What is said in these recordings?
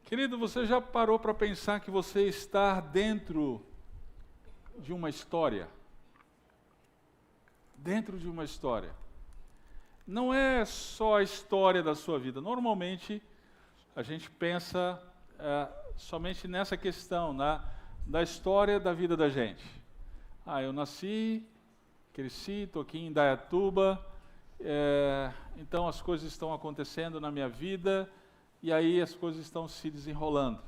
Querido, você já parou para pensar que você está dentro de uma história? Dentro de uma história. Não é só a história da sua vida. Normalmente, a gente pensa somente nessa questão, da história da vida da gente. Eu nasci, cresci, estou aqui em Indaiatuba, então as coisas estão acontecendo na minha vida, e aí as coisas estão se desenrolando.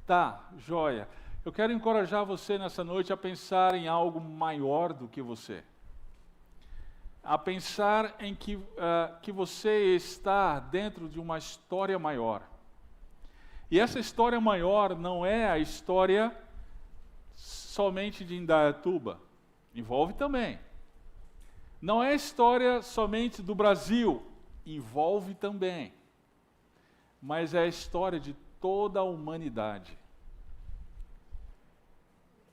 Tá, joia. Eu quero encorajar você nessa noite a pensar em algo maior do que você. A pensar em que você está dentro de uma história maior. E essa história maior não é a história somente de Indaiatuba. Envolve também. Não é a história somente do Brasil. Envolve também. Mas é a história de toda a humanidade.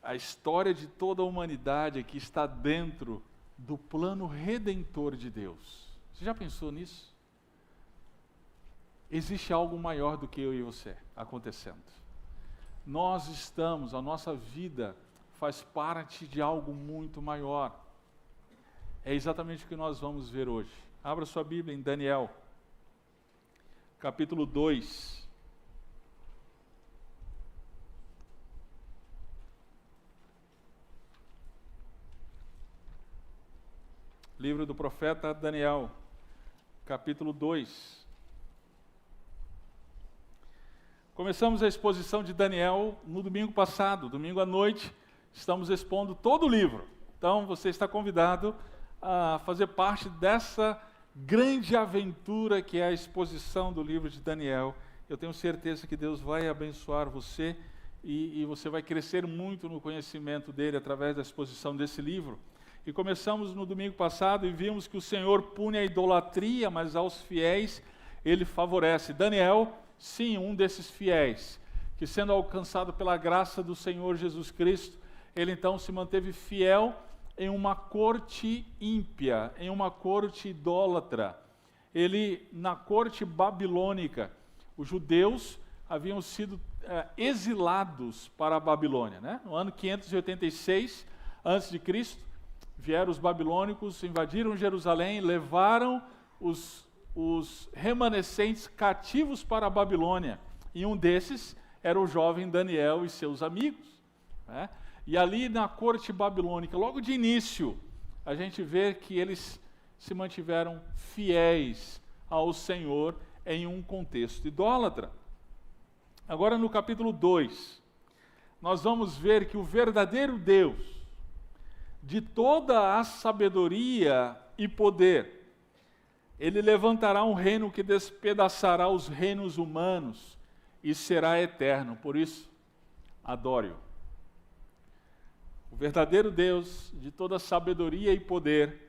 A história de toda a humanidade que está dentro do plano redentor de Deus. Você já pensou nisso? Existe algo maior do que eu e você acontecendo. Nós estamos, a nossa vida faz parte de algo muito maior. É exatamente o que nós vamos ver hoje. Abra sua Bíblia em Daniel, capítulo 2. Livro do profeta Daniel, capítulo 2. Começamos a exposição de Daniel no domingo passado, domingo à noite, estamos expondo todo o livro. Então, você está convidado a fazer parte dessa grande aventura que é a exposição do livro de Daniel. Eu tenho certeza que Deus vai abençoar você e você vai crescer muito no conhecimento dele através da exposição desse livro. E começamos no domingo passado e vimos que o Senhor pune a idolatria, mas aos fiéis Ele favorece. Daniel, sim, um desses fiéis, que sendo alcançado pela graça do Senhor Jesus Cristo, ele então se manteve fiel em uma corte ímpia, em uma corte idólatra. Ele, na corte babilônica, os judeus haviam sido exilados para a Babilônia, né? No ano 586 a.C., vieram os babilônicos, invadiram Jerusalém, levaram os remanescentes cativos para a Babilônia. E um desses era o jovem Daniel e seus amigos, né? E ali na corte babilônica, logo de início, a gente vê que eles se mantiveram fiéis ao Senhor em um contexto idólatra. Agora no capítulo 2, nós vamos ver que o verdadeiro Deus, de toda a sabedoria e poder, Ele levantará um reino que despedaçará os reinos humanos e será eterno. Por isso, adore-o. O verdadeiro Deus, de toda sabedoria e poder,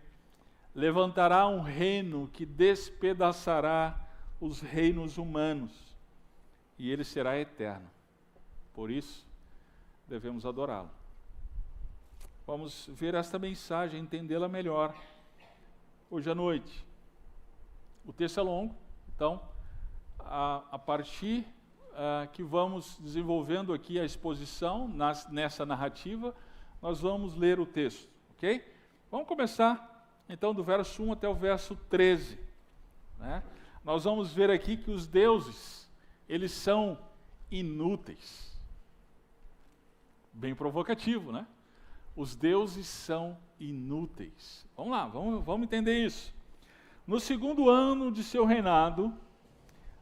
levantará um reino que despedaçará os reinos humanos e ele será eterno. Por isso, devemos adorá-lo. Vamos ver esta mensagem, entendê-la melhor hoje à noite. O texto é longo, então, a partir que vamos desenvolvendo aqui a exposição nessa narrativa, nós vamos ler o texto, ok? Vamos começar, então, do verso 1 até o verso 13. Né? Nós vamos ver aqui que os deuses, eles são inúteis. Bem provocativo, né? Os deuses são inúteis. Vamos lá, vamos entender isso. No segundo ano de seu reinado,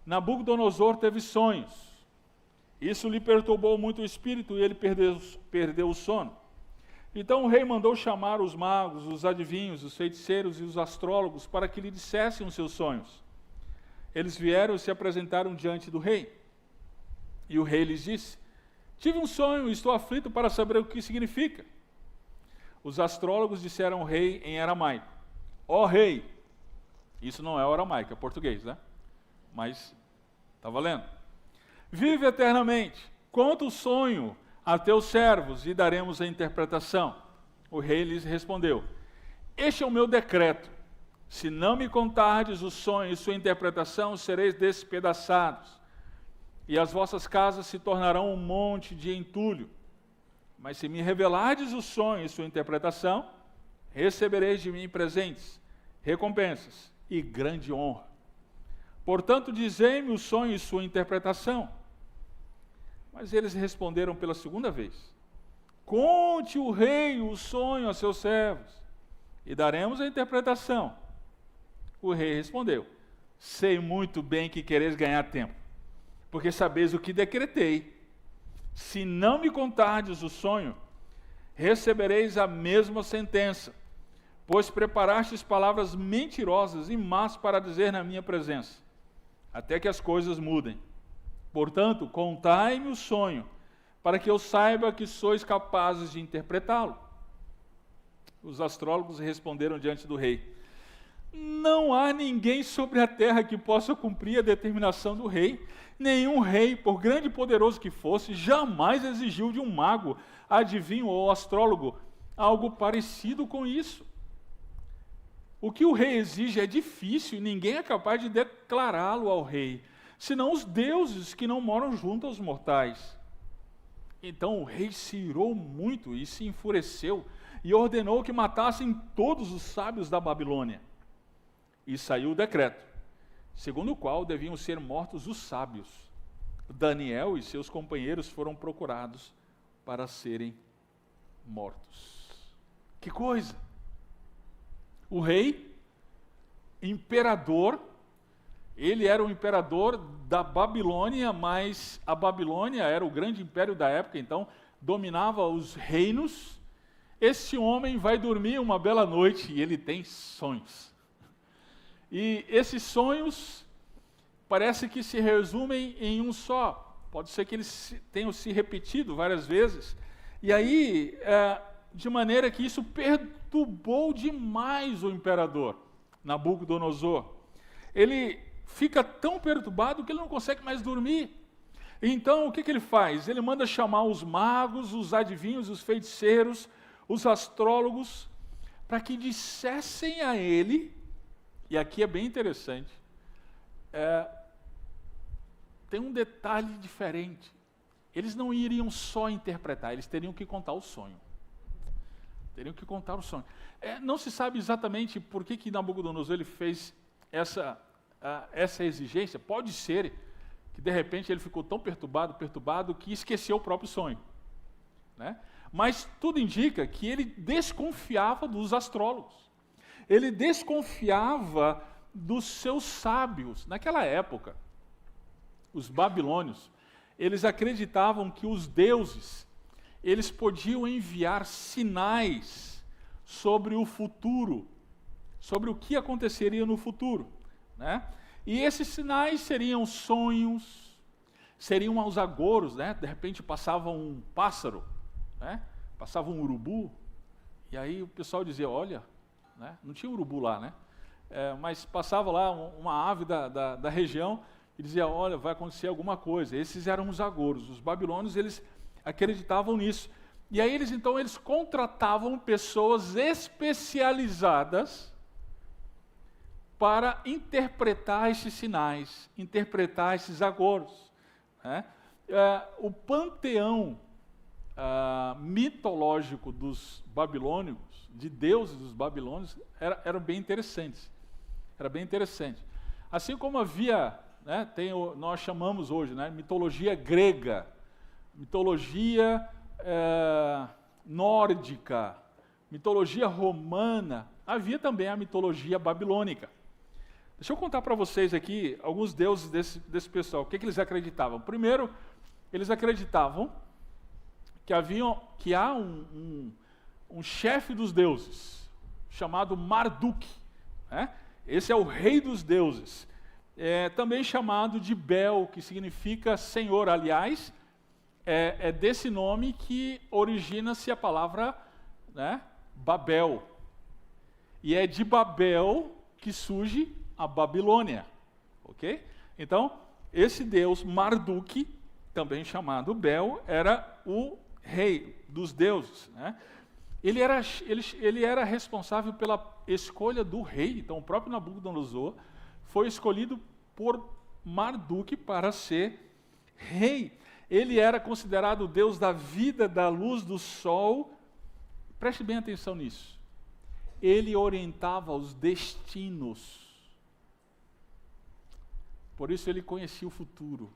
Nabucodonosor teve sonhos. Isso lhe perturbou muito o espírito e ele perdeu o sono. Então o rei mandou chamar os magos, os adivinhos, os feiticeiros e os astrólogos para que lhe dissessem os seus sonhos. Eles vieram e se apresentaram diante do rei. E o rei lhes disse: tive um sonho e estou aflito para saber o que significa. Os astrólogos disseram ao rei em aramaico: ó rei, isso não é aramaico, é português, né? Mas está valendo. Vive eternamente, conta o sonho a teus servos e daremos a interpretação. O rei lhes respondeu: este é o meu decreto. Se não me contardes o sonho e sua interpretação, sereis despedaçados. e as vossas casas se tornarão um monte de entulho. Mas se me revelardes o sonho e sua interpretação, recebereis de mim presentes, recompensas e grande honra. Portanto, dizei-me o sonho e sua interpretação. Mas eles responderam pela segunda vez: conte o rei o sonho a seus servos, e daremos a interpretação. O rei respondeu: sei muito bem que quereis ganhar tempo, porque sabeis o que decretei. Se não me contardes o sonho, recebereis a mesma sentença, pois preparastes palavras mentirosas e más para dizer na minha presença, até que as coisas mudem. Portanto, contai-me o sonho, para que eu saiba que sois capazes de interpretá-lo. Os astrólogos responderam diante do rei: não há ninguém sobre a terra que possa cumprir a determinação do rei. Nenhum rei, por grande e poderoso que fosse, jamais exigiu de um mago, adivinho ou astrólogo algo parecido com isso. O que o rei exige é difícil e ninguém é capaz de declará-lo ao rei, senão os deuses que não moram junto aos mortais. Então o rei se irou muito e se enfureceu e ordenou que matassem todos os sábios da Babilônia. E saiu o decreto, segundo o qual deviam ser mortos os sábios. Daniel e seus companheiros foram procurados para serem mortos. Que coisa! O rei, imperador, ele era o imperador da Babilônia, mas a Babilônia era o grande império da época, então dominava os reinos. Esse homem vai dormir uma bela noite e ele tem sonhos. E esses sonhos parece que se resumem em um só. Pode ser que eles tenham se repetido várias vezes. E aí, de maneira que isso perturbou demais o imperador Nabucodonosor. Ele fica tão perturbado que ele não consegue mais dormir. Então, o que ele faz? Ele manda chamar os magos, os adivinhos, os feiticeiros, os astrólogos, para que dissessem a ele. E aqui é bem interessante, tem um detalhe diferente. Eles não iriam só interpretar, eles teriam que contar o sonho. Teriam que contar o sonho. Não se sabe exatamente por que Nabucodonosor ele fez essa exigência. Pode ser que de repente ele ficou tão perturbado, que esqueceu o próprio sonho, né? Mas tudo indica que ele desconfiava dos astrólogos. Ele desconfiava dos seus sábios. Naquela época, os babilônios, eles acreditavam que os deuses, eles podiam enviar sinais sobre o futuro, sobre o que aconteceria no futuro, né? E esses sinais seriam sonhos, seriam aos agouros, né? De repente passava um pássaro, né? Passava um urubu, e aí o pessoal dizia: olha, né? Não tinha urubu lá, né? Mas passava lá uma ave da região e dizia: olha, vai acontecer alguma coisa. Esses eram os agouros. Os babilônios, eles acreditavam nisso. E aí eles contratavam pessoas especializadas para interpretar esses sinais, interpretar esses agouros, né? O panteão mitológico dos babilônicos, de deuses dos babilônios, eram bem interessantes. Era bem interessante. Assim como havia, né, nós chamamos hoje, né, mitologia grega, mitologia nórdica, mitologia romana, havia também a mitologia babilônica. Deixa eu contar para vocês aqui alguns deuses desse pessoal. O que eles acreditavam? Primeiro, eles acreditavam que há um chefe dos deuses, chamado Marduk, né? Esse é o rei dos deuses, também chamado de Bel, que significa senhor. Aliás, é desse nome que origina-se a palavra, né, Babel, e é de Babel que surge a Babilônia, ok? Então, esse deus Marduk, também chamado Bel, era o rei dos deuses, né? Ele era responsável pela escolha do rei. Então, o próprio Nabucodonosor foi escolhido por Marduk para ser rei. Ele era considerado o Deus da vida, da luz, do sol. Preste bem atenção nisso. Ele orientava os destinos. Por isso ele conhecia o futuro.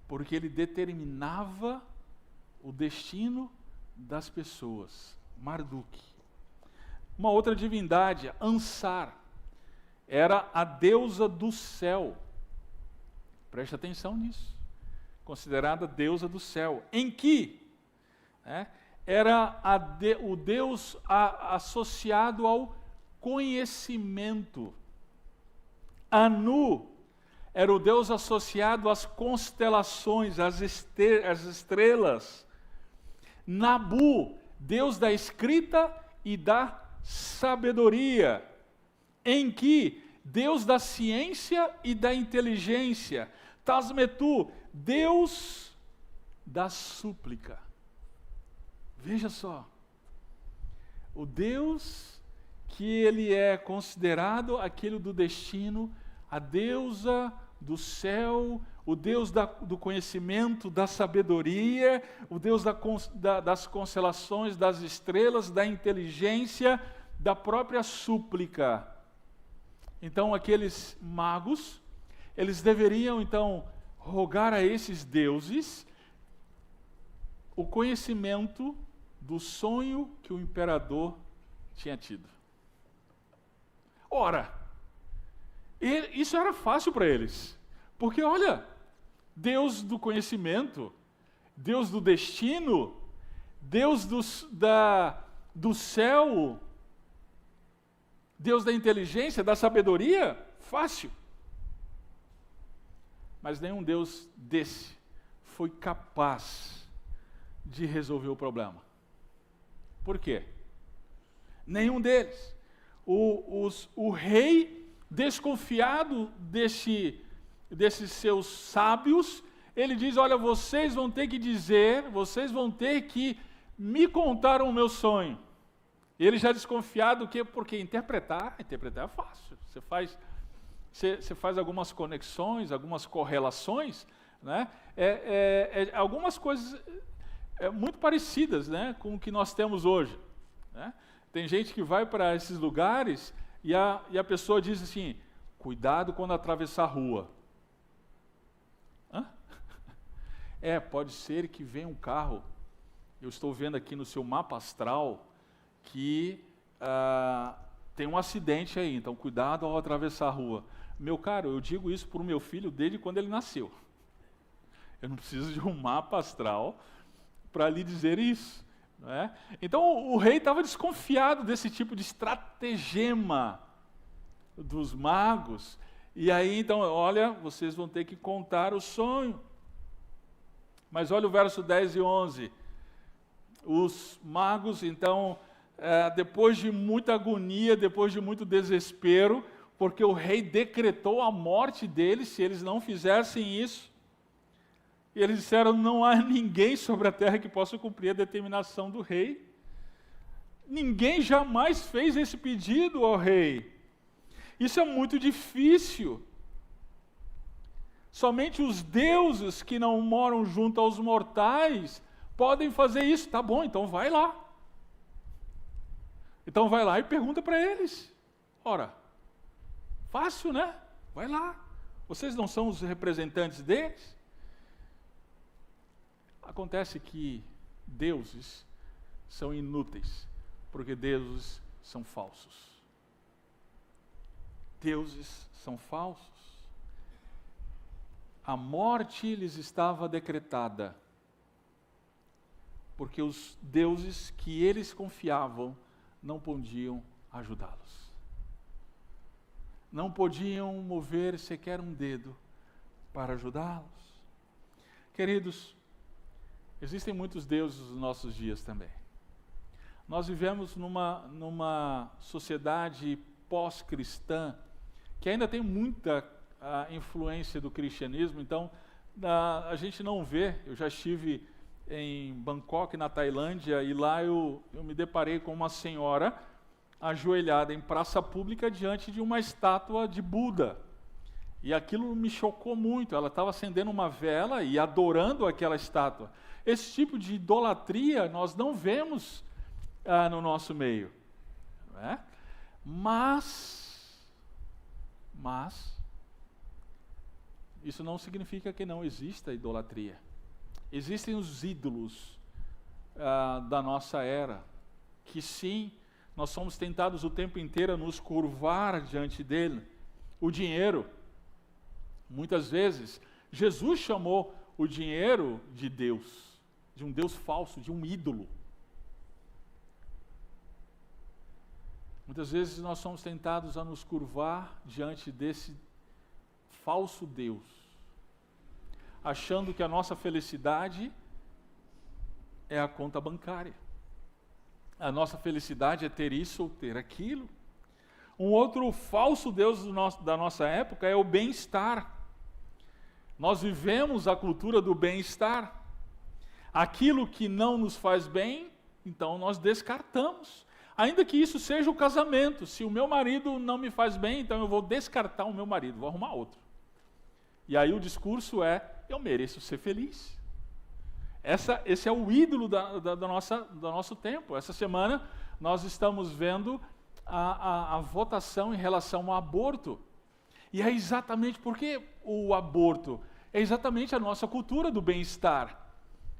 Porque ele determinava o destino das pessoas. Marduk. Uma outra divindade, Ansar, era a deusa do céu. Preste atenção nisso. Considerada deusa do céu. Em que? Era o Deus associado ao conhecimento. Anu era o Deus associado às constelações, às estrelas. Nabu, Deus da escrita e da sabedoria. Enki, Deus da ciência e da inteligência. Tasmetu, Deus da súplica. Veja só, o Deus que ele é considerado aquele do destino, a deusa do céu, o Deus do conhecimento, da sabedoria, o Deus das constelações, das estrelas, da inteligência, da própria súplica. Então, aqueles magos, eles deveriam, então, rogar a esses deuses o conhecimento do sonho que o imperador tinha tido. Ora, isso era fácil para eles, porque olha, Deus do conhecimento, Deus do destino, Deus do céu, Deus da inteligência, da sabedoria, fácil. Mas nenhum Deus desse foi capaz de resolver o problema. Por quê? Nenhum deles. O rei, desconfiado desses seus sábios, ele diz, olha, vocês vão ter que me contar o meu sonho. Ele já desconfiado porque interpretar é fácil. Você faz algumas conexões, algumas correlações, né? Algumas coisas muito parecidas, né, com o que nós temos hoje, né? Tem gente que vai para esses lugares e a pessoa diz assim, cuidado quando atravessar a rua. Hã? Pode ser que venha um carro, eu estou vendo aqui no seu mapa astral, que tem um acidente aí, então cuidado ao atravessar a rua. Meu caro, eu digo isso para o meu filho desde quando ele nasceu. Eu não preciso de um mapa astral para lhe dizer isso. Não é? Então o rei estava desconfiado desse tipo de estratagema dos magos. E aí então, olha, vocês vão ter que contar o sonho. Mas olha o verso 10 e 11. Os magos, então, depois de muita agonia, depois de muito desespero, porque o rei decretou a morte deles se eles não fizessem isso. E eles disseram, não há ninguém sobre a terra que possa cumprir a determinação do rei. Ninguém jamais fez esse pedido ao rei. Isso é muito difícil. Somente os deuses que não moram junto aos mortais podem fazer isso. Tá bom, então vai lá. Então vai lá e pergunta para eles. Ora, fácil, né? Vai lá. Vocês não são os representantes deles? Acontece que deuses são inúteis, porque deuses são falsos. Deuses são falsos. A morte lhes estava decretada, porque os deuses que eles confiavam não podiam ajudá-los. Não podiam mover sequer um dedo para ajudá-los. Queridos, existem muitos deuses nos nossos dias também. Nós vivemos numa sociedade pós-cristã que ainda tem muita influência do cristianismo, então a gente não vê. Eu já estive em Bangkok, na Tailândia, e lá eu me deparei com uma senhora ajoelhada em praça pública diante de uma estátua de Buda. E aquilo me chocou muito. Ela estava acendendo uma vela e adorando aquela estátua. Esse tipo de idolatria nós não vemos no nosso meio. Né? Mas, isso não significa que não exista idolatria. Existem os ídolos da nossa era, que sim, nós somos tentados o tempo inteiro a nos curvar diante dele. O dinheiro, muitas vezes, Jesus chamou o dinheiro de Deus, de um Deus falso, de um ídolo. Muitas vezes nós somos tentados a nos curvar diante desse falso Deus, achando que a nossa felicidade é a conta bancária. A nossa felicidade é ter isso ou ter aquilo. Um outro falso Deus da nossa época é o bem-estar. Nós vivemos a cultura do bem-estar. Aquilo que não nos faz bem, então nós descartamos. Ainda que isso seja o casamento. Se o meu marido não me faz bem, então eu vou descartar o meu marido, vou arrumar outro. E aí o discurso é, eu mereço ser feliz. Esse é o ídolo do nosso tempo. Essa semana nós estamos vendo a votação em relação ao aborto. E é exatamente porque o aborto é exatamente a nossa cultura do bem-estar.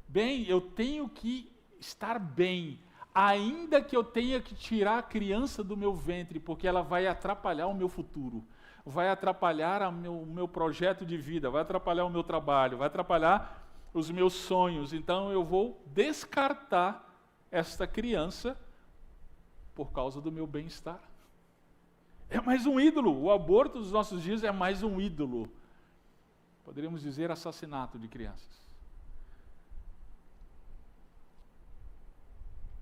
Bem, eu tenho que estar bem, ainda que eu tenha que tirar a criança do meu ventre, porque ela vai atrapalhar o meu futuro, vai atrapalhar o meu projeto de vida, vai atrapalhar o meu trabalho, vai atrapalhar os meus sonhos. Então eu vou descartar esta criança por causa do meu bem-estar. É mais um ídolo. O aborto dos nossos dias é mais um ídolo. Poderíamos dizer assassinato de crianças.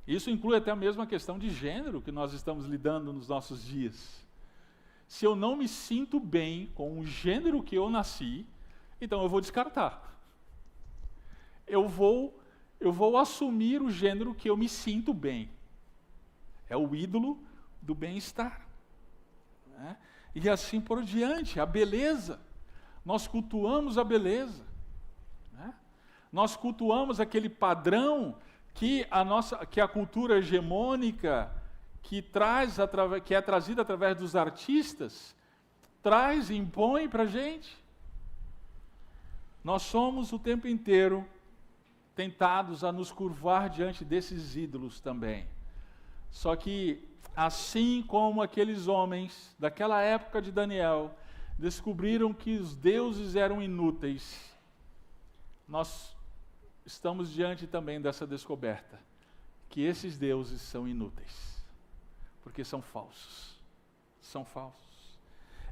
Isso inclui até mesmo a questão de gênero que nós estamos lidando nos nossos dias. Se eu não me sinto bem com o gênero que eu nasci, então eu vou descartar. Eu vou assumir o gênero que eu me sinto bem. É o ídolo do bem-estar. Né? E assim por diante, a beleza. Nós cultuamos a beleza. Né? Nós cultuamos aquele padrão que a cultura hegemônica, que é trazida através dos artistas, traz e impõe para a gente. Nós somos o tempo inteiro tentados a nos curvar diante desses ídolos também. Só que, assim como aqueles homens daquela época de Daniel descobriram que os deuses eram inúteis, nós estamos diante também dessa descoberta, que esses deuses são inúteis, porque são falsos. São falsos.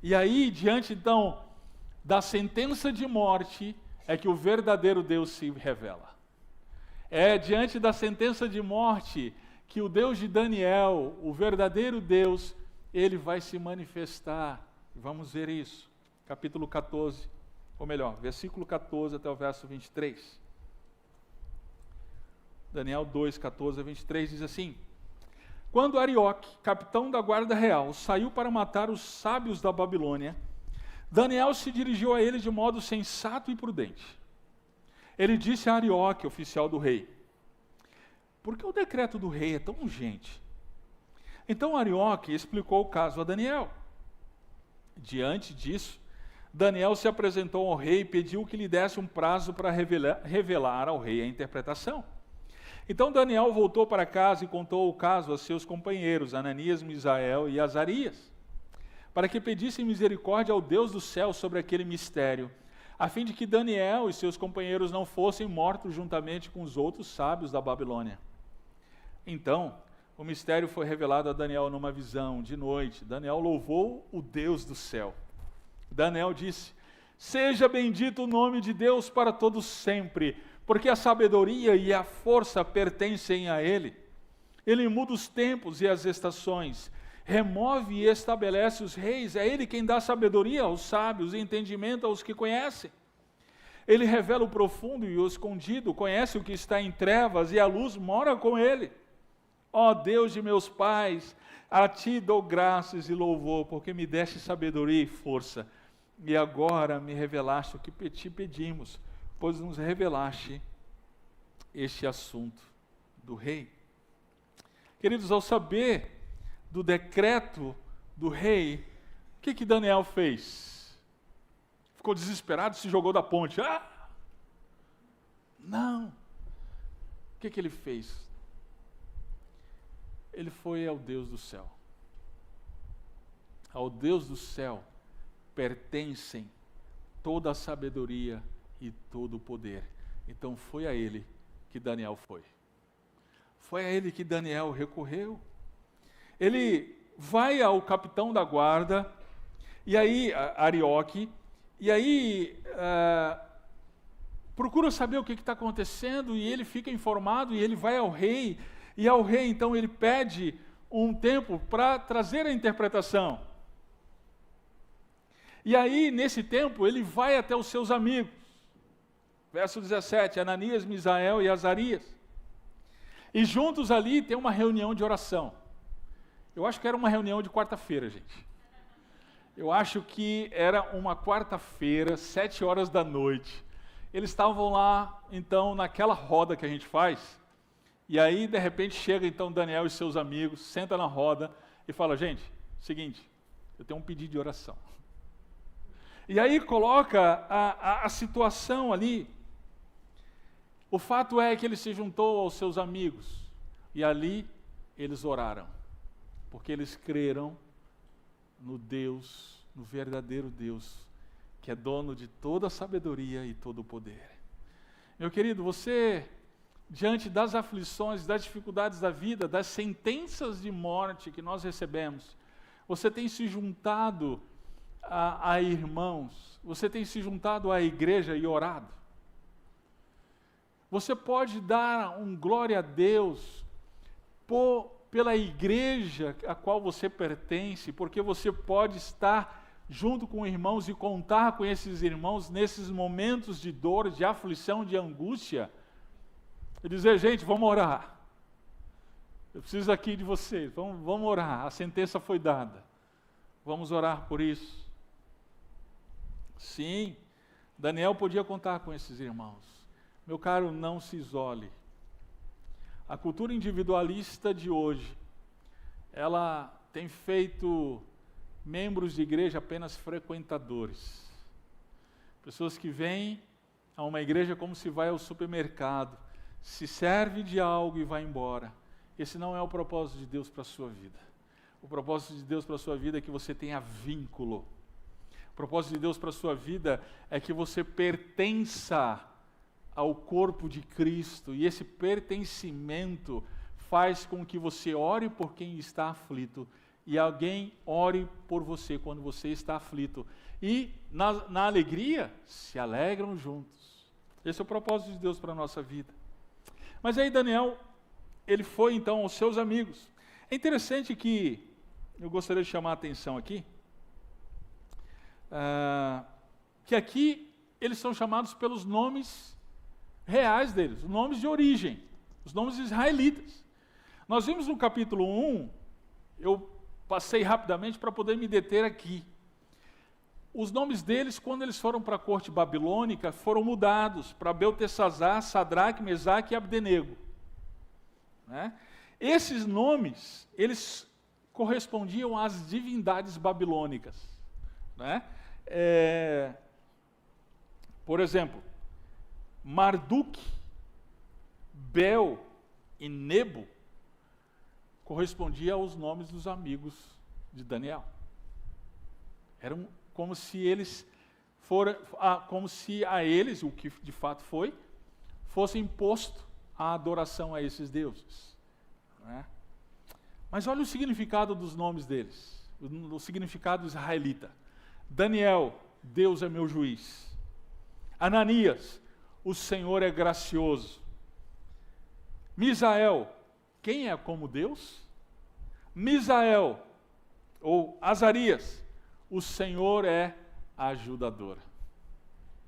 E aí, diante então da sentença de morte, é que o verdadeiro Deus se revela. É diante da sentença de morte que o Deus de Daniel, o verdadeiro Deus, ele vai se manifestar. Vamos ver isso. Capítulo 14, ou melhor, versículo 14 até o verso 23. Daniel 2, 14 a 23 diz assim: Quando Arioque, capitão da guarda real, saiu para matar os sábios da Babilônia, Daniel se dirigiu a ele de modo sensato e prudente. Ele disse a Arioque, oficial do rei: Por que o decreto do rei é tão urgente? Então Arioque explicou o caso a Daniel. Diante disso, Daniel se apresentou ao rei e pediu que lhe desse um prazo para revelar ao rei a interpretação. Então Daniel voltou para casa e contou o caso a seus companheiros, Ananias, Misael e Azarias, para que pedissem misericórdia ao Deus do céu sobre aquele mistério, a fim de que Daniel e seus companheiros não fossem mortos juntamente com os outros sábios da Babilônia. Então, o mistério foi revelado a Daniel numa visão de noite. Daniel louvou o Deus do céu. Daniel disse: Seja bendito o nome de Deus para todos sempre, porque a sabedoria e a força pertencem a Ele. Ele muda os tempos e as estações, remove e estabelece os reis. É Ele quem dá sabedoria aos sábios e entendimento aos que conhecem. Ele revela o profundo e o escondido, conhece o que está em trevas e a luz mora com Ele. Ó Deus de meus pais, a Ti dou graças e louvor, porque me deste sabedoria e força. e agora me revelaste o que te pedimos, pois nos revelaste este assunto do rei. Queridos, ao saber do decreto do rei, o que Daniel fez? Ficou desesperado, se jogou da ponte. Não. O que ele fez? Ele foi ao Deus do céu. Ao Deus do céu pertencem toda a sabedoria e todo o poder. Então foi a ele que Daniel foi. Foi a ele que Daniel recorreu. Ele vai ao capitão da guarda, e aí, Arioque, e aí procura saber o que está acontecendo, e ele fica informado, e ele vai ao rei, e ao rei, então, ele pede um tempo para trazer a interpretação. E aí, nesse tempo, ele vai até os seus amigos. Verso 17, Ananias, Misael e Azarias. E juntos ali tem uma reunião de oração. Eu acho que era uma reunião de quarta-feira, gente. Eu acho que era uma quarta-feira, 7 horas da noite. Eles estavam lá, então, naquela roda que a gente faz. E aí, de repente, chega então Daniel e seus amigos, senta na roda e fala, gente, seguinte, eu tenho um pedido de oração. E aí coloca a situação ali. O fato é que ele se juntou aos seus amigos e ali eles oraram, porque eles creram no Deus, no verdadeiro Deus, que é dono de toda a sabedoria e todo o poder. Meu querido, você, diante das aflições, das dificuldades da vida, das sentenças de morte que nós recebemos, você tem se juntado a irmãos, você tem se juntado à igreja e orado. Você pode dar um glória a Deus pela igreja a qual você pertence, porque você pode estar junto com irmãos e contar com esses irmãos nesses momentos de dor, de aflição, de angústia, e dizer, gente, vamos orar. Eu preciso aqui de vocês, vamos orar, a sentença foi dada. Vamos orar por isso. Sim, Daniel podia contar com esses irmãos. Meu caro, não se isole. A cultura individualista de hoje, ela tem feito membros de igreja apenas frequentadores. Pessoas que vêm a uma igreja como se vai ao supermercado, se serve de algo e vai embora. Esse não é o propósito de Deus para a sua vida. O propósito de Deus para a sua vida é que você tenha vínculo. O propósito de Deus para a sua vida é que você pertença ao corpo de Cristo, e esse pertencimento faz com que você ore por quem está aflito, e alguém ore por você quando você está aflito, e na alegria se alegram juntos. Esse é o propósito de Deus para a nossa vida. Mas aí Daniel, ele foi então aos seus amigos. É interessante que, eu gostaria de chamar a atenção aqui, que aqui eles são chamados pelos nomes reais deles, os nomes de origem, os nomes israelitas. Nós vimos no capítulo 1, eu passei rapidamente para poder me deter aqui. Os nomes deles, quando eles foram para a corte babilônica, foram mudados para Beltesazar, Sadraque, Mesaque e Abdenego. Né? Esses nomes, eles correspondiam às divindades babilônicas. Né? Por exemplo, Marduk, Bel e Nebo correspondia aos nomes dos amigos de Daniel. Eram como se eles como se a eles, o que de fato foi, fosse imposto a adoração a esses deuses. Né? Mas olha o significado dos nomes deles, o significado israelita. Daniel, Deus é meu juiz. Ananias, o Senhor é gracioso. Misael, quem é como Deus? Misael, ou Azarias, o Senhor é ajudador.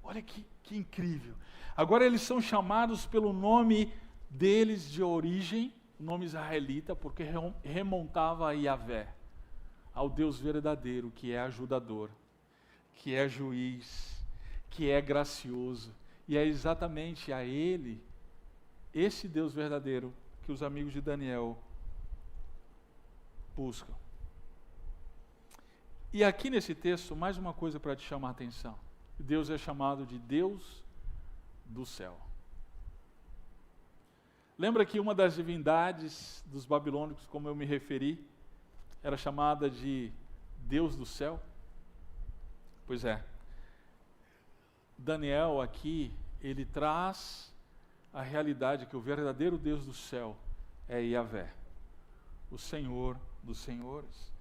Olha que incrível. Agora eles são chamados pelo nome deles de origem, nome israelita, porque remontava a Yahvé, ao Deus verdadeiro, que é ajudador, que é juiz, que é gracioso. E é exatamente a Ele, esse Deus verdadeiro, que os amigos de Daniel buscam. E aqui nesse texto, mais uma coisa para te chamar a atenção. Deus é chamado de Deus do céu. Lembra que uma das divindades dos babilônicos, como eu me referi, era chamada de Deus do céu? Pois é. Daniel aqui, ele traz a realidade que o verdadeiro Deus do céu é Yahvé, o Senhor dos senhores.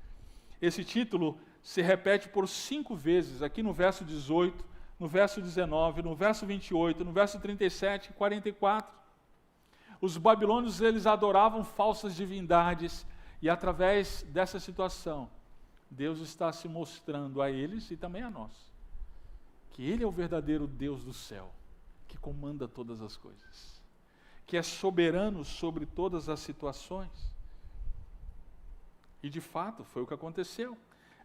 Esse título se repete por 5 vezes, aqui no verso 18, no verso 19, no verso 28, no verso 37 e 44. Os babilônios, eles adoravam falsas divindades, e através dessa situação, Deus está se mostrando a eles e também a nós, que Ele é o verdadeiro Deus do céu, que comanda todas as coisas, que é soberano sobre todas as situações. E de fato, foi o que aconteceu.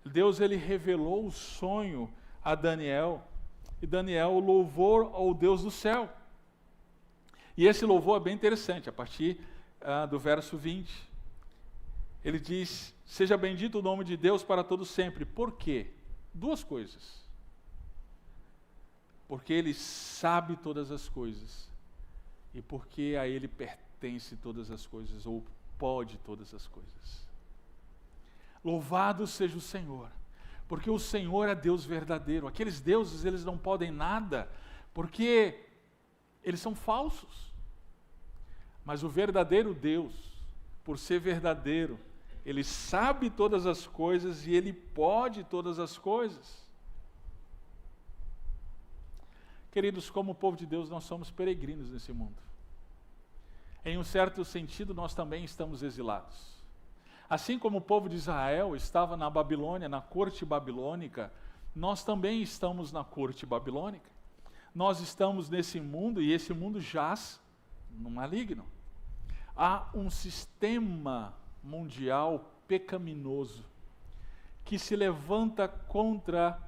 Deus, ele revelou o sonho a Daniel, e Daniel louvou ao Deus do céu. E esse louvor é bem interessante, a partir do verso 20. Ele diz: seja bendito o nome de Deus para todo sempre. Por quê? 2 coisas. Porque Ele sabe todas as coisas, e porque a Ele pertence todas as coisas, ou pode todas as coisas. Louvado seja o Senhor, porque o Senhor é Deus verdadeiro. Aqueles deuses, eles não podem nada, porque eles são falsos. Mas o verdadeiro Deus, por ser verdadeiro, Ele sabe todas as coisas e Ele pode todas as coisas. Queridos, como povo de Deus, nós somos peregrinos nesse mundo. Em um certo sentido, nós também estamos exilados. Assim como o povo de Israel estava na Babilônia, na corte babilônica, nós também estamos na corte babilônica. Nós estamos nesse mundo e esse mundo jaz no maligno. Há um sistema mundial pecaminoso que se levanta contra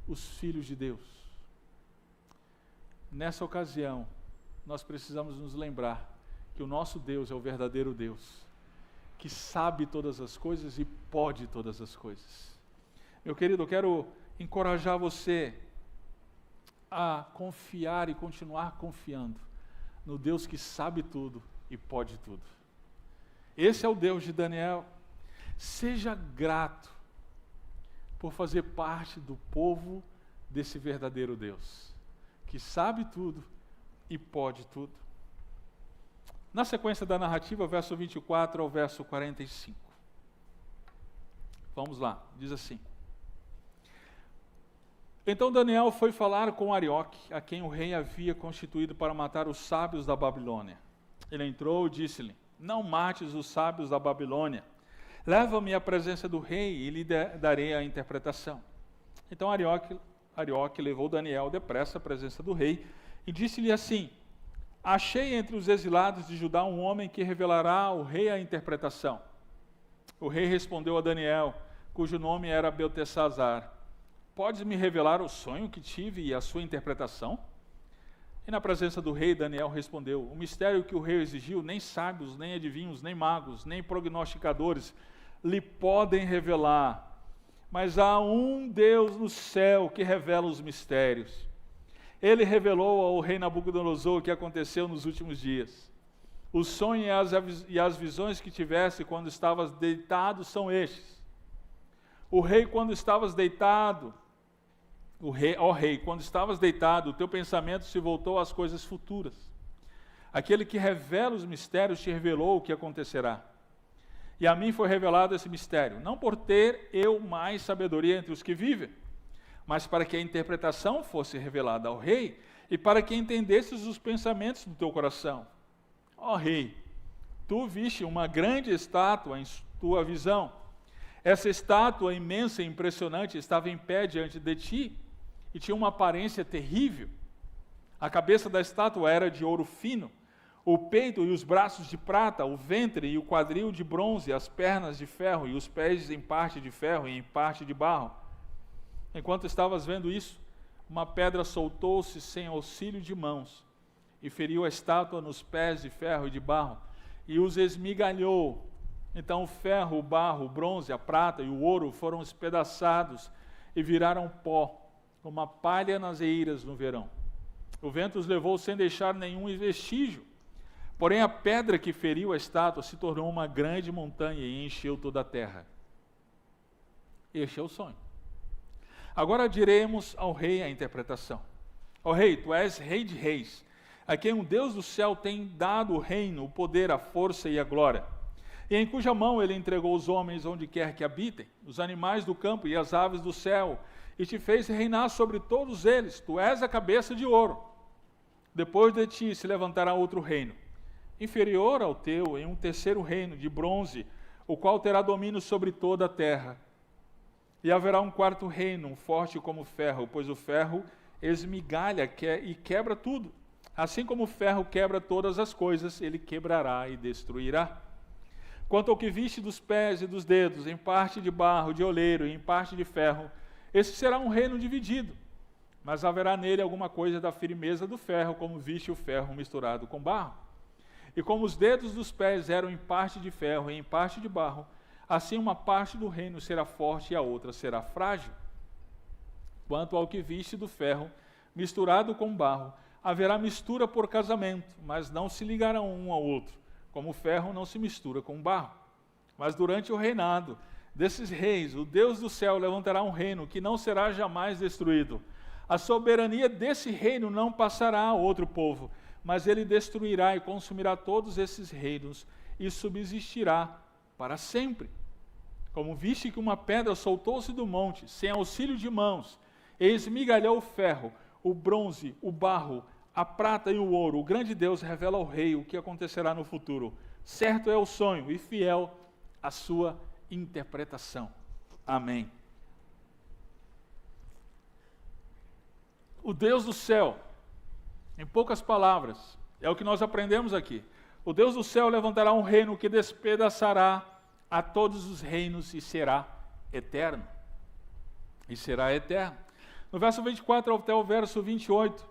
os filhos de Deus. Nessa ocasião, nós precisamos nos lembrar que o nosso Deus é o verdadeiro Deus, que sabe todas as coisas e pode todas as coisas. Meu querido, eu quero encorajar você a confiar e continuar confiando no Deus que sabe tudo e pode tudo. Esse é o Deus de Daniel. Seja grato por fazer parte do povo desse verdadeiro Deus, que sabe tudo e pode tudo. Na sequência da narrativa, verso 24 ao verso 45. Vamos lá, diz assim: Então Daniel foi falar com Arioque, a quem o rei havia constituído para matar os sábios da Babilônia. Ele entrou e disse-lhe: Não mates os sábios da Babilônia. Leva-me à presença do rei e lhe darei a interpretação. Então Arioque levou Daniel depressa à presença do rei e disse-lhe assim: Achei entre os exilados de Judá um homem que revelará ao rei a interpretação. O rei respondeu a Daniel, cujo nome era Beltesazar: Podes me revelar o sonho que tive e a sua interpretação? E na presença do rei, Daniel respondeu: O mistério que o rei exigiu, nem sábios, nem adivinhos, nem magos, nem prognosticadores lhe podem revelar. Mas há um Deus no céu que revela os mistérios. Ele revelou ao rei Nabucodonosor o que aconteceu nos últimos dias. O sonho e as visões que tivesse quando estavas deitado são estes. O rei, quando estavas deitado, ó rei, quando estavas deitado, o teu pensamento se voltou às coisas futuras. Aquele que revela os mistérios te revelou o que acontecerá. E a mim foi revelado esse mistério, não por ter eu mais sabedoria entre os que vivem, mas para que a interpretação fosse revelada ao rei e para que entendesses os pensamentos do teu coração. Ó rei, tu viste uma grande estátua em tua visão. Essa estátua imensa e impressionante estava em pé diante de ti e tinha uma aparência terrível. A cabeça da estátua era de ouro fino, o peito e os braços de prata, o ventre e o quadril de bronze, as pernas de ferro e os pés em parte de ferro e em parte de barro. Enquanto estavas vendo isso, uma pedra soltou-se sem auxílio de mãos e feriu a estátua nos pés de ferro e de barro e os esmigalhou. Então o ferro, o barro, o bronze, a prata e o ouro foram espedaçados e viraram pó, como a palha nas eiras no verão. O vento os levou sem deixar nenhum vestígio. Porém a pedra que feriu a estátua se tornou uma grande montanha e encheu toda a terra. Este é o sonho. Agora diremos ao rei a interpretação. Ó rei, tu és rei de reis, a quem o Deus do céu tem dado o reino, o poder, a força e a glória, e em cuja mão ele entregou os homens onde quer que habitem, os animais do campo e as aves do céu, e te fez reinar sobre todos eles. Tu és a cabeça de ouro. Depois de ti se levantará outro reino, inferior ao teu, em um terceiro reino de bronze, o qual terá domínio sobre toda a terra. E haverá um quarto reino, forte como ferro, pois o ferro esmigalha e quebra tudo. Assim como o ferro quebra todas as coisas, ele quebrará e destruirá. Quanto ao que viste dos pés e dos dedos, em parte de barro, de oleiro e em parte de ferro, esse será um reino dividido. Mas haverá nele alguma coisa da firmeza do ferro, como viste o ferro misturado com barro. E como os dedos dos pés eram em parte de ferro e em parte de barro, assim uma parte do reino será forte e a outra será frágil. Quanto ao que viste do ferro misturado com barro, haverá mistura por casamento, mas não se ligarão um ao outro, como o ferro não se mistura com o barro. Mas durante o reinado desses reis, o Deus do céu levantará um reino que não será jamais destruído. A soberania desse reino não passará a outro povo, mas ele destruirá e consumirá todos esses reinos e subsistirá para sempre. Como viste que uma pedra soltou-se do monte, sem auxílio de mãos, e esmigalhou o ferro, o bronze, o barro, a prata e o ouro, o grande Deus revela ao rei o que acontecerá no futuro. Certo é o sonho e fiel a sua interpretação. Amém. O Deus do céu, em poucas palavras, é o que nós aprendemos aqui. O Deus do céu levantará um reino que despedaçará a todos os reinos e será eterno. E será eterno. No verso 24 até o verso 28,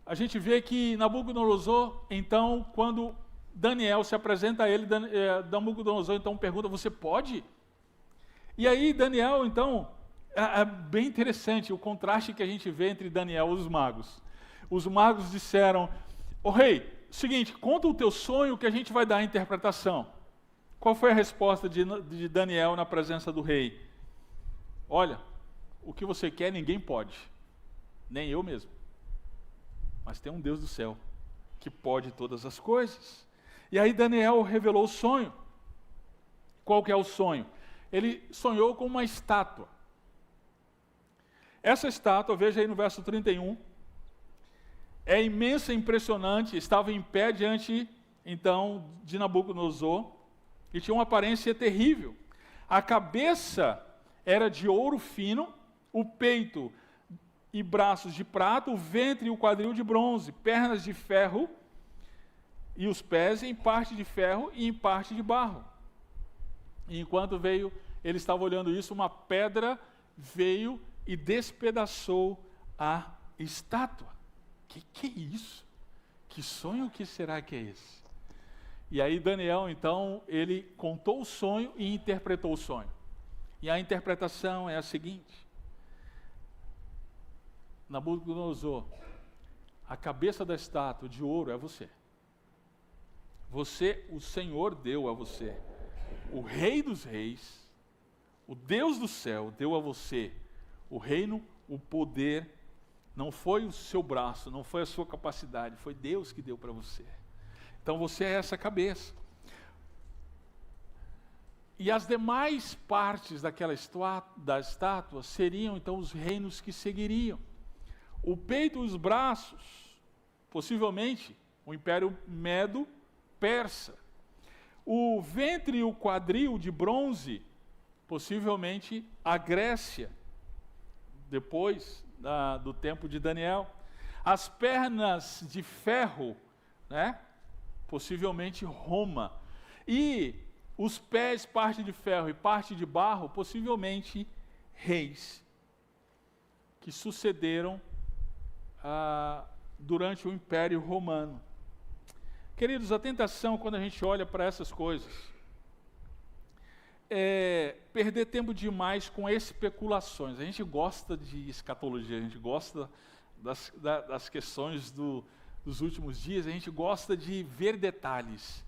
a gente vê que Nabucodonosor, então, quando Daniel se apresenta a ele, Nabucodonosor então pergunta, você pode? E aí Daniel, então, é bem interessante o contraste que a gente vê entre Daniel e os magos. Os magos disseram, ô rei, seguinte, conta o teu sonho que a gente vai dar a interpretação. Qual foi a resposta de Daniel na presença do rei? Olha, o que você quer ninguém pode, nem eu mesmo. Mas tem um Deus do céu que pode todas as coisas. E aí Daniel revelou o sonho. Qual que é o sonho? Ele sonhou com uma estátua. Essa estátua, veja aí no verso 31, é imensa e impressionante, estava em pé diante, então, de Nabucodonosor, e tinha uma aparência terrível. A cabeça era de ouro fino, o peito e braços de prata, o ventre e o quadril de bronze, pernas de ferro e os pés em parte de ferro e em parte de barro. E enquanto ele estava olhando isso, uma pedra veio e despedaçou a estátua. Que é isso? Que sonho que será que é esse? E aí Daniel, então, ele contou o sonho e interpretou o sonho. E a interpretação é a seguinte: Nabucodonosor, a cabeça da estátua de ouro é você. Você, o Senhor deu a você. O Rei dos Reis, o Deus do céu deu a você o reino, o poder. Não foi o seu braço, não foi a sua capacidade, foi Deus que deu para você. Então você é essa cabeça. E as demais partes daquela da estátua seriam então os reinos que seguiriam. O peito e os braços, possivelmente, o Império Medo-Persa. O ventre e o quadril de bronze, possivelmente a Grécia, depois do tempo de Daniel. As pernas de ferro, né? Possivelmente Roma. E os pés, parte de ferro e parte de barro, possivelmente reis que sucederam durante o Império Romano. Queridos, a tentação, quando a gente olha para essas coisas, é perder tempo demais com especulações. A gente gosta de escatologia, a gente gosta das questões dos últimos dias, a gente gosta de ver detalhes.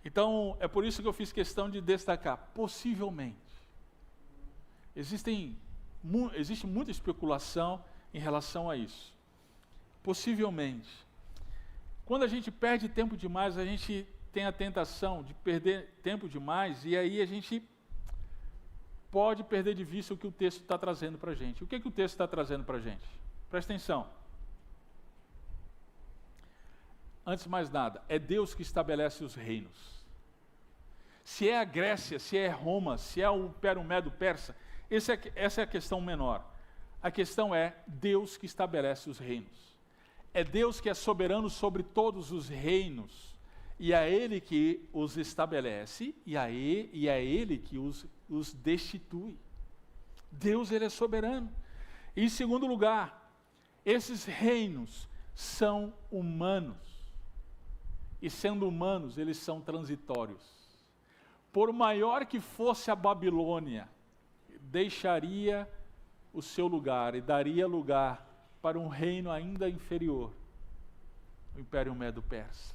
Então, é por isso que eu fiz questão de destacar, possivelmente. Existe muita especulação em relação a isso. Possivelmente. Quando a gente perde tempo demais, a gente tem a tentação de perder tempo demais, e aí a gente pode perder de vista o que o texto está trazendo para a gente. O que o texto está trazendo para a gente? Presta atenção. Antes de mais nada, é Deus que estabelece os reinos. Se é a Grécia, se é Roma, se é o Império Medo-Persa, essa é a questão menor. A questão é Deus que estabelece os reinos. É Deus que é soberano sobre todos os reinos. E é Ele que os estabelece, e é Ele que os destitui. Deus, Ele é soberano. E, em segundo lugar, esses reinos são humanos. E sendo humanos, eles são transitórios. Por maior que fosse a Babilônia, deixaria o seu lugar e daria lugar para um reino ainda inferior, o Império Medo-Persa.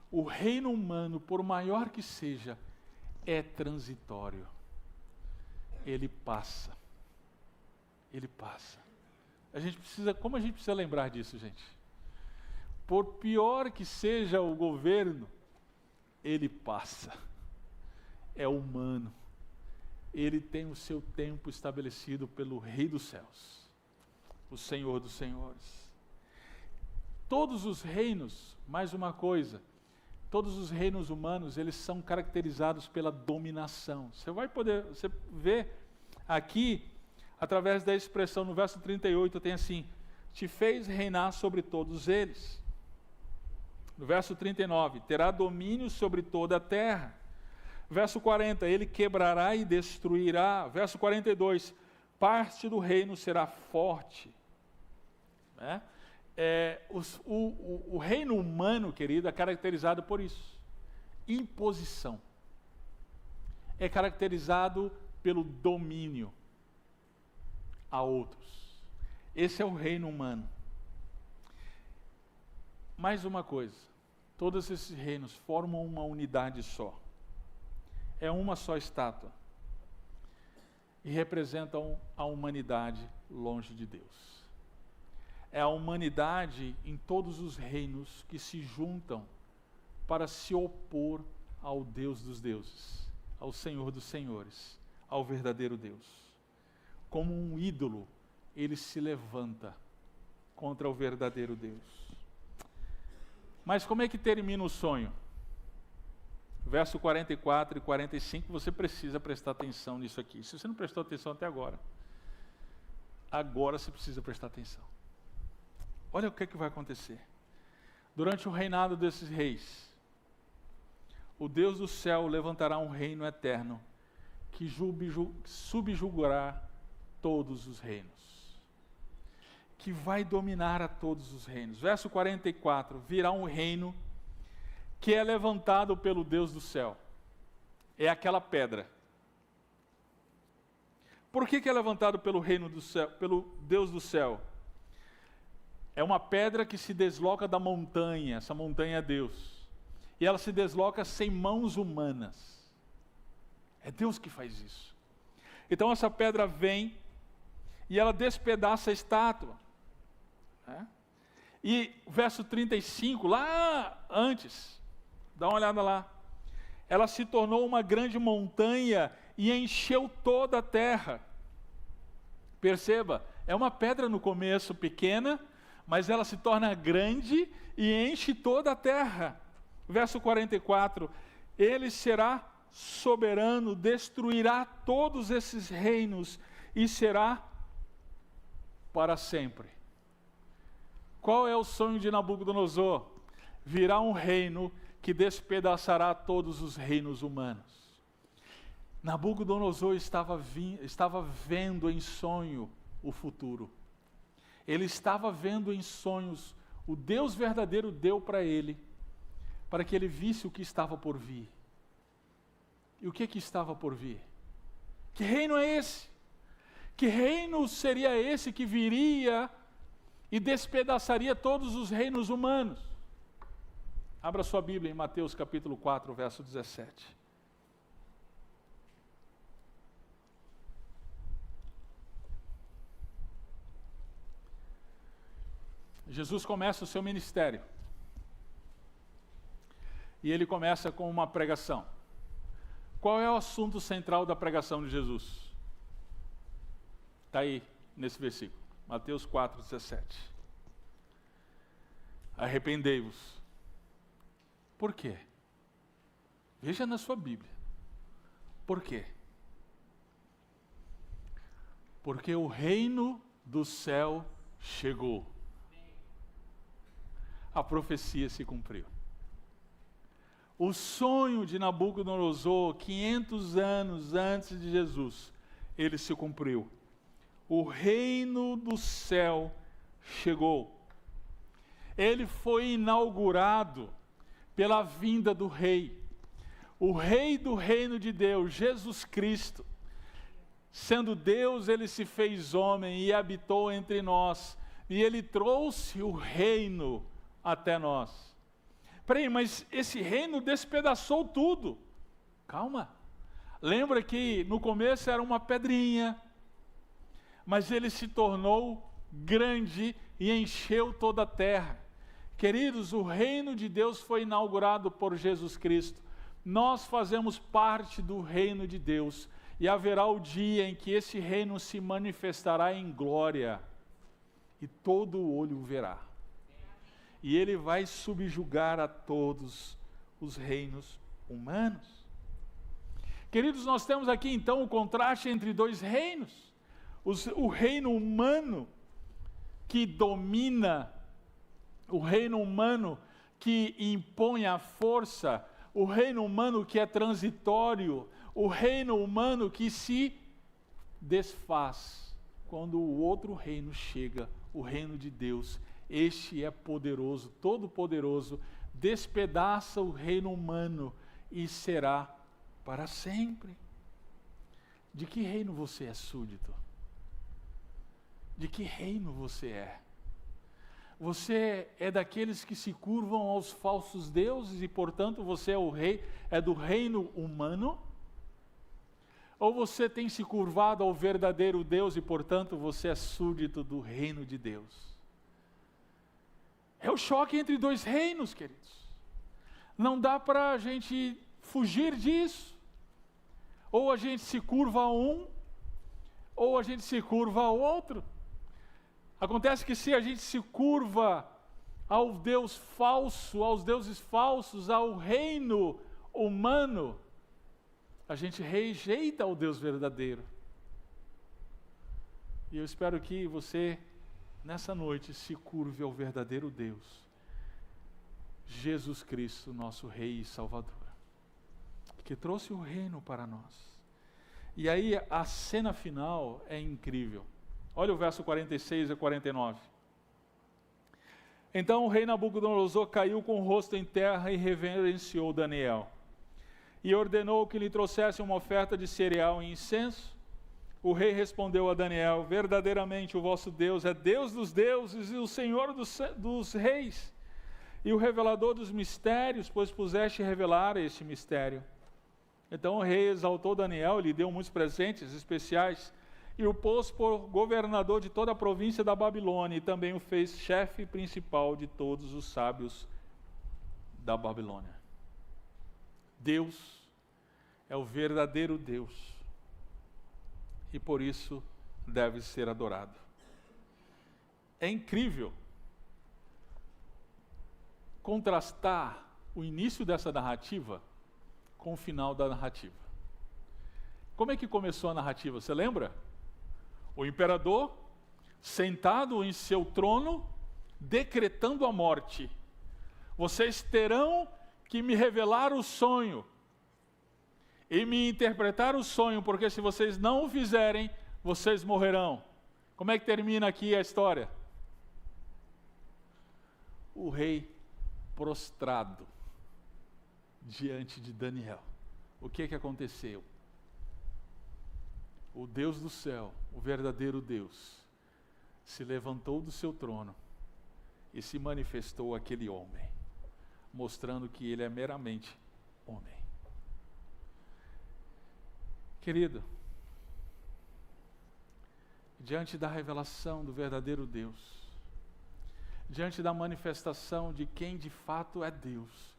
O reino humano, por maior que seja, é transitório. Ele passa. Ele passa. Como a gente precisa lembrar disso, gente? Por pior que seja o governo, ele passa. É humano. Ele tem o seu tempo estabelecido pelo Rei dos Céus, o Senhor dos Senhores. Todos os reinos, mais uma coisa, todos os reinos humanos, eles são caracterizados pela dominação. Você vê aqui, através da expressão no verso 38, tem assim, te fez reinar sobre todos eles. No verso 39, terá domínio sobre toda a terra. Verso 40, ele quebrará e destruirá. Verso 42, parte do reino será forte. Né? O reino humano, querido, é caracterizado por isso. Imposição. É caracterizado pelo domínio a outros. Esse é o reino humano. Mais uma coisa, todos esses reinos formam uma unidade só. É uma só estátua. E representam a humanidade longe de Deus. É a humanidade em todos os reinos que se juntam para se opor ao Deus dos deuses, ao Senhor dos senhores, ao verdadeiro Deus. Como um ídolo, ele se levanta contra o verdadeiro Deus. Mas como é que termina o sonho? Verso 44 e 45, você precisa prestar atenção nisso aqui. Se você não prestou atenção até agora você precisa prestar atenção. Olha o que vai acontecer. Durante o reinado desses reis, o Deus do céu levantará um reino eterno que subjugará todos os reinos, que vai dominar a todos os reinos. Verso 44, virá um reino que é levantado pelo Deus do céu. É aquela pedra. Por que é levantado pelo reino do céu, pelo Deus do céu? É uma pedra que se desloca da montanha, essa montanha é Deus. E ela se desloca sem mãos humanas. É Deus que faz isso. Então essa pedra vem e ela despedaça a estátua. Né? E verso 35, lá antes, dá uma olhada lá. Ela se tornou uma grande montanha e encheu toda a terra. Perceba, é uma pedra no começo pequena, mas ela se torna grande e enche toda a terra. Verso 44, ele será soberano, destruirá todos esses reinos e será para sempre. Qual é o sonho de Nabucodonosor? Virá um reino que despedaçará todos os reinos humanos. Nabucodonosor estava vendo em sonho o futuro. Ele estava vendo em sonhos, o Deus verdadeiro deu para ele, para que ele visse o que estava por vir. E o que estava por vir? Que reino é esse? Que reino seria esse que viria e despedaçaria todos os reinos humanos? Abra sua Bíblia em Mateus capítulo 4, verso 17. Jesus começa o seu ministério. E ele começa com uma pregação. Qual é o assunto central da pregação de Jesus? Está aí, nesse versículo. Mateus 4, 17. Arrependei-vos. Por quê? Veja na sua Bíblia. Por quê? Porque o reino do céu chegou. A profecia se cumpriu. O sonho de Nabucodonosor, 500 anos antes de Jesus, ele se cumpriu. O reino do céu chegou. Ele foi inaugurado pela vinda do rei. O rei do reino de Deus, Jesus Cristo. Sendo Deus, ele se fez homem e habitou entre nós. E ele trouxe o reino até nós. Peraí, mas esse reino despedaçou tudo. Calma. Lembra que no começo era uma pedrinha, mas ele se tornou grande e encheu toda a terra. Queridos, o reino de Deus foi inaugurado por Jesus Cristo. Nós fazemos parte do reino de Deus. E haverá o dia em que esse reino se manifestará em glória. E todo olho o verá. E ele vai subjugar a todos os reinos humanos. Queridos, nós temos aqui então o contraste entre dois reinos. O reino humano que domina, o reino humano que impõe a força, o reino humano que é transitório, o reino humano que se desfaz quando o outro reino chega, o reino de Deus. Este é poderoso, todo-poderoso, despedaça o reino humano e será para sempre. De que reino você é súdito? De que reino você é? Você é daqueles que se curvam aos falsos deuses e, portanto, você é o rei, é do reino humano? Ou você tem se curvado ao verdadeiro Deus e, portanto, você é súdito do reino de Deus? É o choque entre dois reinos, queridos. Não dá para a gente fugir disso. Ou a gente se curva a um, ou a gente se curva ao outro. Acontece que se a gente se curva ao Deus falso, aos deuses falsos, ao reino humano, a gente rejeita o Deus verdadeiro. E eu espero que você, nessa noite, se curve ao verdadeiro Deus, Jesus Cristo, nosso Rei e Salvador, que trouxe o reino para nós. E aí a cena final é incrível. Olha o verso 46 a 49. Então o rei Nabucodonosor caiu com o rosto em terra e reverenciou Daniel. E ordenou que lhe trouxesse uma oferta de cereal e incenso. O rei respondeu a Daniel: verdadeiramente o vosso Deus é Deus dos deuses e o Senhor dos reis, e o revelador dos mistérios, pois puseste revelar este mistério. Então o rei exaltou Daniel, lhe deu muitos presentes especiais, e o pôs por governador de toda a província da Babilônia, e também o fez chefe principal de todos os sábios da Babilônia. Deus é o verdadeiro Deus, e por isso deve ser adorado. É incrível contrastar o início dessa narrativa com o final da narrativa. Como é que começou a narrativa? Você lembra? O imperador, sentado em seu trono, decretando a morte. Vocês terão que me revelar o sonho e me interpretar o sonho, porque se vocês não o fizerem, vocês morrerão. Como é que termina aqui a história? O rei prostrado diante de Daniel. O que aconteceu? O Deus do céu, o verdadeiro Deus, se levantou do seu trono e se manifestou àquele homem, mostrando que ele é meramente homem. Querido, diante da revelação do verdadeiro Deus, diante da manifestação de quem de fato é Deus,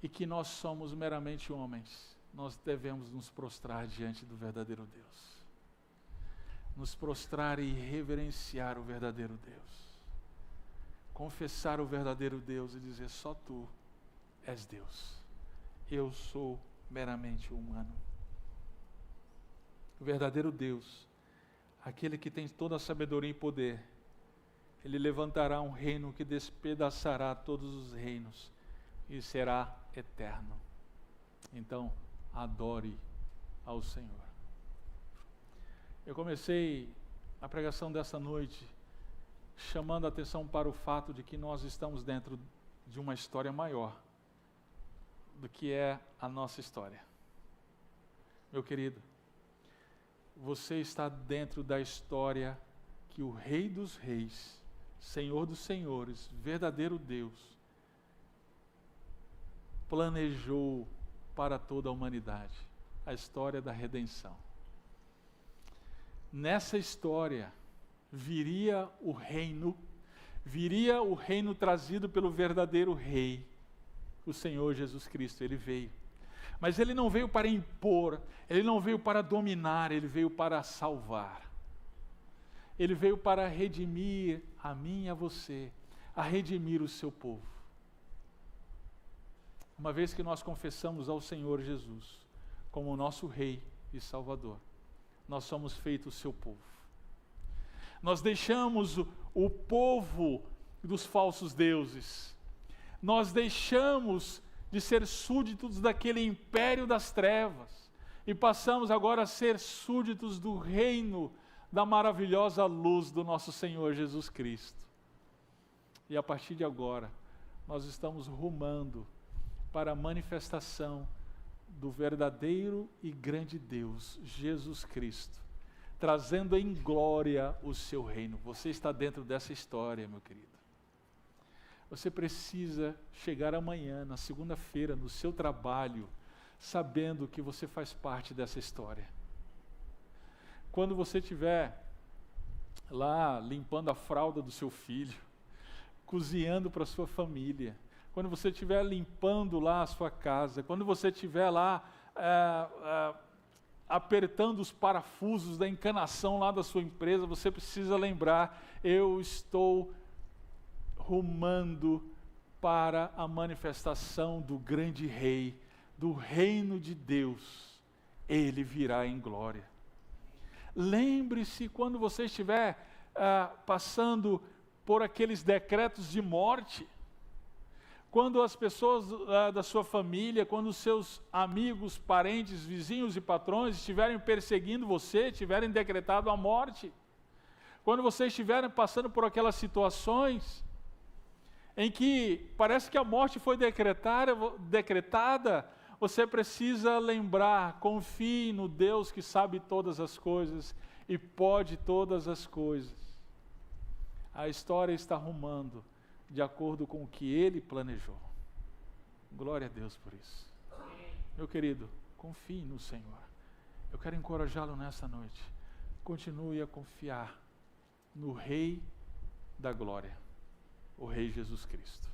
e que nós somos meramente homens, nós devemos nos prostrar diante do verdadeiro Deus. Nos prostrar e reverenciar o verdadeiro Deus. Confessar o verdadeiro Deus e dizer: só tu és Deus. Eu sou meramente humano. O verdadeiro Deus, aquele que tem toda a sabedoria e poder, ele levantará um reino que despedaçará todos os reinos e será eterno. Então, adore ao Senhor. Eu comecei a pregação dessa noite chamando a atenção para o fato de que nós estamos dentro de uma história maior do que é a nossa história. Meu querido, você está dentro da história que o Rei dos Reis, Senhor dos Senhores, verdadeiro Deus, planejou para toda a humanidade, a história da redenção. Nessa história viria o reino trazido pelo verdadeiro Rei, o Senhor Jesus Cristo. Ele veio, mas ele não veio para impor, ele não veio para dominar, ele veio para salvar. Ele veio para redimir a mim e a você, a redimir o seu povo. Uma vez que nós confessamos ao Senhor Jesus como o nosso Rei e Salvador, nós somos feitos o seu povo. Nós deixamos o povo dos falsos deuses. Nós deixamos de ser súditos daquele império das trevas e passamos agora a ser súditos do reino da maravilhosa luz do nosso Senhor Jesus Cristo. E a partir de agora, nós estamos rumando para a manifestação do verdadeiro e grande Deus, Jesus Cristo, trazendo em glória o seu reino. Você está dentro dessa história, meu querido. Você precisa chegar amanhã, na segunda-feira, no seu trabalho, sabendo que você faz parte dessa história. Quando você estiver lá limpando a fralda do seu filho, cozinhando para a sua família, quando você estiver limpando lá a sua casa, quando você estiver lá apertando os parafusos da encanação lá da sua empresa, você precisa lembrar: eu estou rumando para a manifestação do grande Rei, do reino de Deus. Ele virá em glória. Lembre-se, quando você estiver passando por aqueles decretos de morte, quando as pessoas da sua família, quando os seus amigos, parentes, vizinhos e patrões estiverem perseguindo você, tiverem decretado a morte, quando você estiver passando por aquelas situações em que parece que a morte foi decretada, você precisa lembrar: confie no Deus que sabe todas as coisas e pode todas as coisas. A história está rumando de acordo com o que Ele planejou. Glória a Deus por isso. Meu querido, confie no Senhor. Eu quero encorajá-lo nessa noite. Continue a confiar no Rei da Glória, o Rei Jesus Cristo.